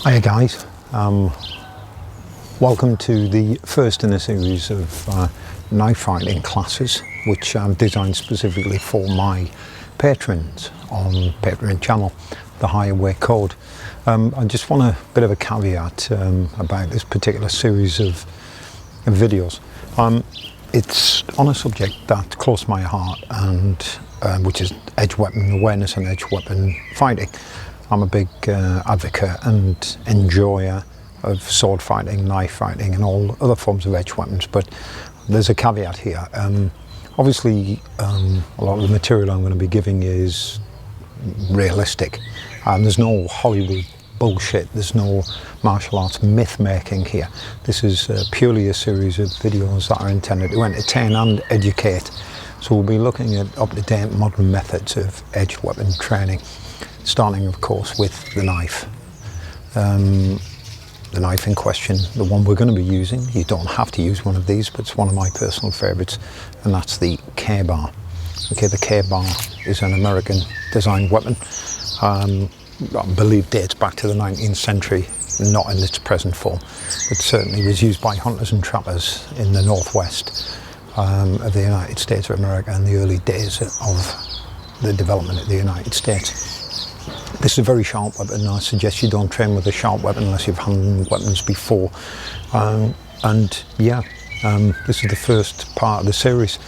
Hiya guys, welcome to the first in a series of knife fighting classes which I've designed specifically for my patrons on Patreon channel, the Higher Way Code. I just want a bit of a caveat about this particular series of videos. It's on a subject that's close to my heart, and which is edge weapon awareness and edge weapon fighting. I'm a big advocate and enjoyer of sword fighting, knife fighting and all other forms of edge weapons, but there's a caveat here. Obviously a lot of the material I'm going to be giving is realistic. There's no Hollywood bullshit, there's no martial arts myth making here. This is purely a series of videos that are intended to entertain and educate. So we'll be looking at up-to-date modern methods of edge weapon training, starting of course with the knife. The knife in question, the one we're going to be using, you don't have to use one of these, but it's one of my personal favourites, and that's the K-bar. Okay, the K-bar is an American designed weapon. I believe dates back to the 19th century, not in its present form, but certainly was used by hunters and trappers in the northwest of the United States of America in the early days of the development of the United States. This is a very sharp weapon. I suggest you don't train with a sharp weapon unless you've handled weapons before. This is the first part of the series.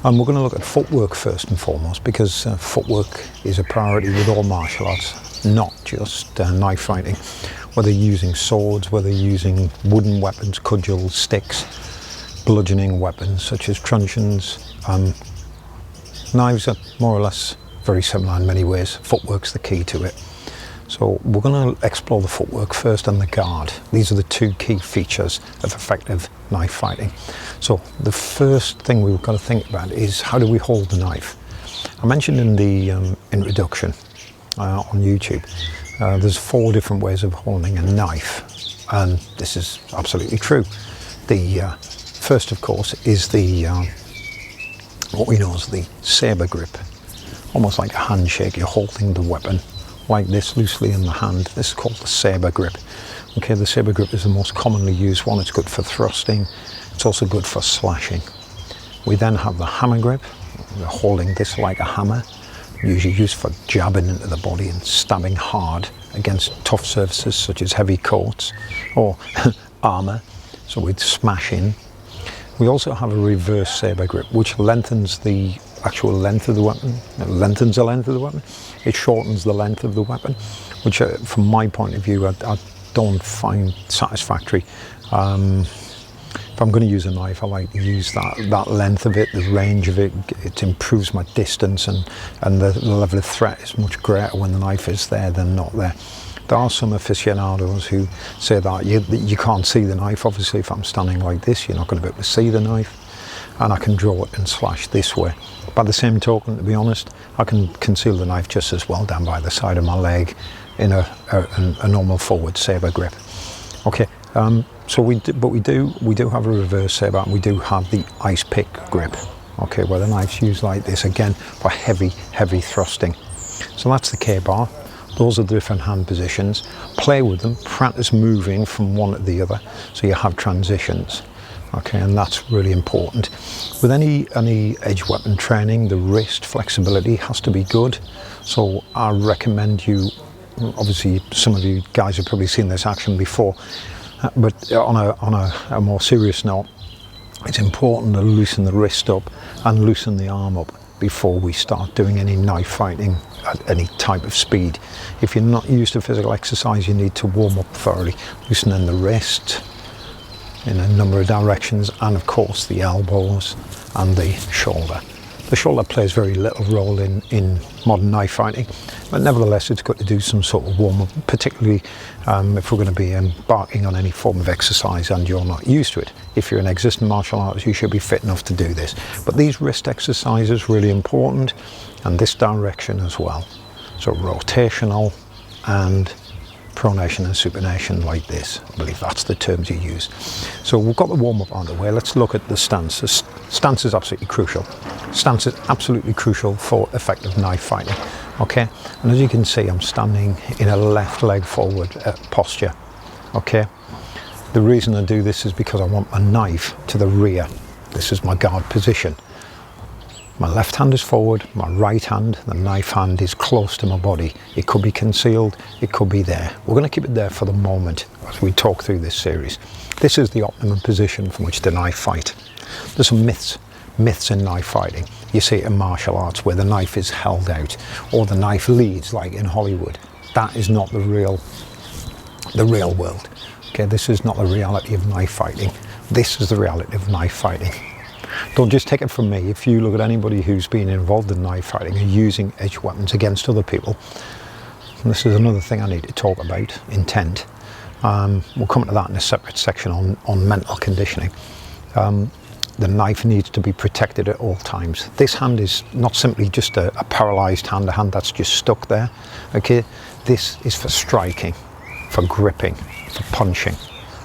We're going to look at footwork first and foremost, because footwork is a priority with all martial arts, not just knife fighting. Whether you're using swords, whether you're using wooden weapons, cudgels, sticks, bludgeoning weapons such as truncheons, knives are more or less very similar in many ways. Footwork's the key to it. So we're going to explore the footwork first and the guard. These are the two key features of effective knife fighting. So the first thing we've got to think about is, how do we hold the knife? I mentioned in the introduction on YouTube, there's 4 different ways of holding a knife, and this is absolutely true. The first, of course, is the what we know as the saber grip. Almost like a handshake, you're holding the weapon like this loosely in the hand. This is called the saber grip. Okay, the saber grip is the most commonly used one. It's good for thrusting. It's also good for slashing. We then have the hammer grip. We're holding this like a hammer, usually used for jabbing into the body and stabbing hard against tough surfaces such as heavy coats or armor. So we'd smash in. We also have a reverse saber grip, which lengthens the actual length of the weapon. It lengthens the length of the weapon. It shortens the length of the weapon, which from my point of view, I don't find satisfactory. If I'm going to use a knife, I like to use that length of it, the range of it. It improves my distance, and the level of threat is much greater when the knife is there than not there. There are some aficionados who say that you can't see the knife. Obviously, if I'm standing like this, you're not going to be able to see the knife, and I can draw it and slash this way. By the same token, to be honest, I can conceal the knife just as well down by the side of my leg in a normal forward saber grip. Okay, so we do have a reverse saber, and we do have the ice pick grip. Okay, where the knife's used like this again for heavy thrusting. So that's the K-bar. Those are the different hand positions. Play with them, practice moving from one to the other, so you have transitions. Okay, and that's really important. With any edge weapon training, the wrist flexibility has to be good. So I recommend you, obviously some of you guys have probably seen this action before, but on a more serious note, it's important to loosen the wrist up and loosen the arm up before we start doing any knife fighting at any type of speed. If you're not used to physical exercise, you need to warm up thoroughly, loosening the wrist in a number of directions, and of course the elbows and the shoulder. The shoulder plays very little role in modern knife fighting, but nevertheless it's good to do some sort of warm-up, particularly if we're going to be embarking on any form of exercise and you're not used to it. If you're an existing martial artist, you should be fit enough to do this. But these wrist exercises are really important, and this direction as well. So rotational and pronation and supination like this. I believe that's the terms you use. So we've got the warm-up on the way. Let's look at the stance. Stance is absolutely crucial. Stance is absolutely crucial for effective knife fighting. okay? And as you can see, I'm standing in a left leg forward posture, okay? The reason I do this is because I want my knife to the rear. This is my guard position. My left hand is forward, my right hand, the knife hand, is close to my body. It could be concealed, it could be there. We're going to keep it there for the moment as we talk through this series. This is the optimum position from which to knife fight. There's some myths in knife fighting. You see it in martial arts where the knife is held out or the knife leads, like in Hollywood. That is not the real world. Okay, this is not the reality of knife fighting. This is the reality of knife fighting. Don't just take it from me. If you look at anybody who's been involved in knife fighting and using edged weapons against other people, and this is another thing I need to talk about, intent. We'll come to that in a separate section on mental conditioning. The knife needs to be protected at all times. This hand is not simply just a paralysed hand, a hand that's just stuck there. Okay, this is for striking, for gripping, for punching.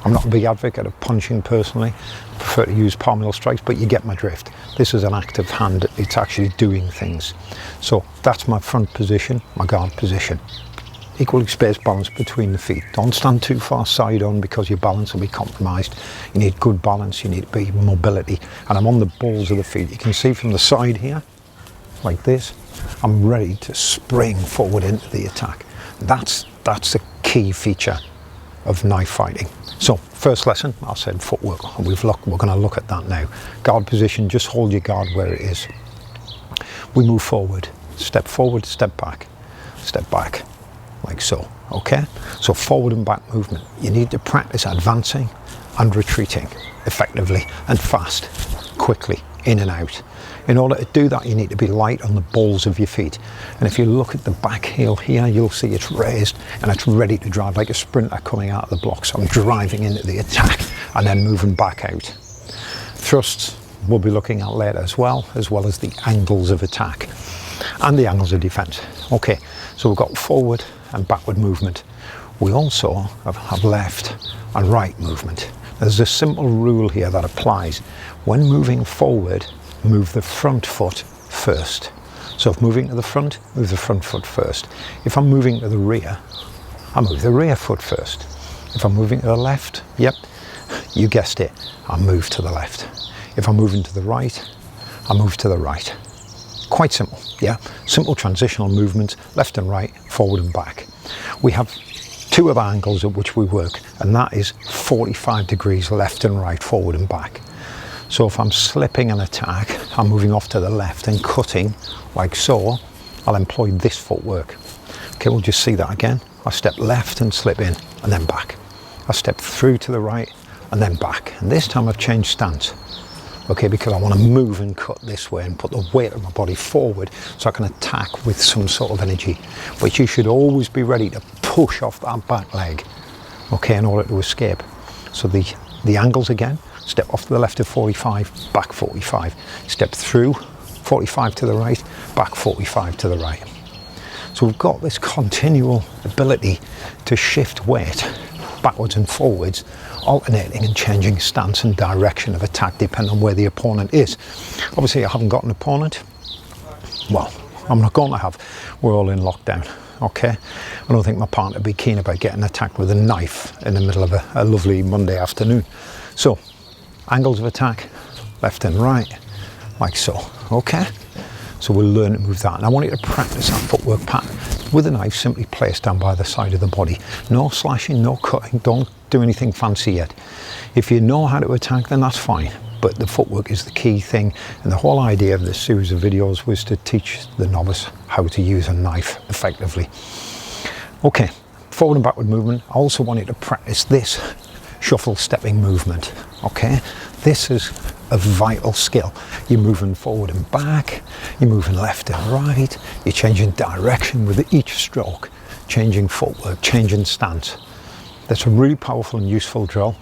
I'm not a big advocate of punching personally. I prefer to use palm strikes, but you get my drift. This is an active hand. It's actually doing things. So that's my front position, my guard position. Equally spaced balance between the feet. Don't stand too far side on because your balance will be compromised. You need good balance, you need to be mobility. And I'm on the balls of the feet. You can see from the side here, like this, I'm ready to spring forward into the attack. That's a key feature of knife fighting. So first lesson, I said footwork, and we're going to look at that now. Guard position, just hold your guard where it is. We move forward, step, step back, like so, okay? So forward and back movement. You need to practice advancing and retreating effectively and fast, quickly, in and out. In order to do that, you need to be light on the balls of your feet. And if you look at the back heel here, you'll see it's raised and it's ready to drive like a sprinter coming out of the block. So I'm driving into the attack and then moving back out. Thrusts we'll be looking at later as well as the angles of attack and the angles of defense. Okay, so we've got forward and backward movement. We also have left and right movement. There's a simple rule here that applies. When moving forward, move the front foot first. So if moving to the front, move the front foot first. If I'm moving to the rear, I move the rear foot first. If I'm moving to the left, yep, you guessed it, I move to the left. If I'm moving to the right, I move to the right. Quite simple, yeah? Simple transitional movements, left and right, forward and back. We have two of the angles at which we work, and that is 45 degrees left and right, forward and back. So if I'm slipping an attack, I'm moving off to the left and cutting like so, I'll employ this footwork. Okay, we'll just see that again. I step left and slip in and then back. I step through to the right and then back. And this time I've changed stance. Okay, because I want to move and cut this way and put the weight of my body forward so I can attack with some sort of energy. But you should always be ready to push off that back leg, okay, in order to escape. So the angles again, step off to the left of 45, back 45. Step through, 45 to the right, back 45 to the right. So we've got this continual ability to shift weight backwards and forwards, alternating and changing stance and direction of attack depending on where the opponent is. Obviously I haven't got an opponent. Well, I'm not going to have. We're all in lockdown, okay? I don't think my partner would be keen about getting attacked with a knife in the middle of a lovely Monday afternoon. So, angles of attack, left and right, like so, okay? So we'll learn to move that. And I want you to practice that footwork pattern with a knife simply placed down by the side of the body. No slashing, no cutting, don't do anything fancy yet. If you know how to attack, then that's fine. But the footwork is the key thing. And the whole idea of this series of videos was to teach the novice how to use a knife effectively. Okay, forward and backward movement. I also want you to practice this shuffle stepping movement, okay? This is a vital skill. You're moving forward and back, you're moving left and right, you're changing direction with each stroke, changing footwork, changing stance. That's a really powerful and useful drill.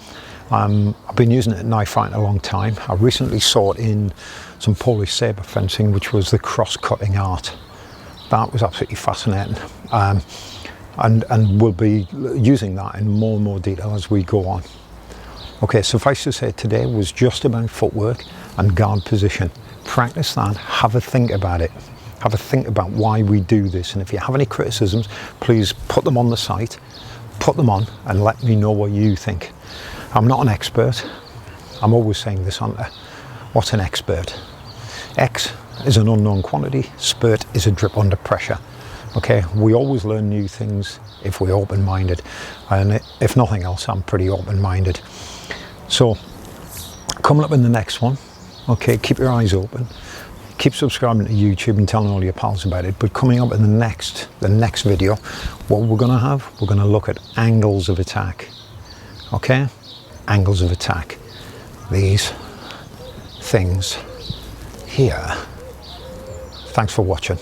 I've been using it at knife fighting a long time. I recently saw it in some Polish sabre fencing, which was the cross-cutting art. That was absolutely fascinating. And we'll be using that in more and more detail as we go on. Okay, suffice to say today was just about footwork and guard position. Practice that, have a think about it. have a think about why we do this, and if you have any criticisms, please put them on the site, put them on, and let me know what you think. I'm not an expert. I'm always saying this, aren't I? What's an expert? X is an unknown quantity, spurt is a drip under pressure. Okay, we always learn new things if we're open-minded, and if nothing else, I'm pretty open-minded. So coming up in the next one, okay, keep your eyes open, keep subscribing to YouTube and telling all your pals about it. But coming up in the next video, what we're going to have, we're going to look at angles of attack. Okay, angles of attack, these things here. Thanks for watching.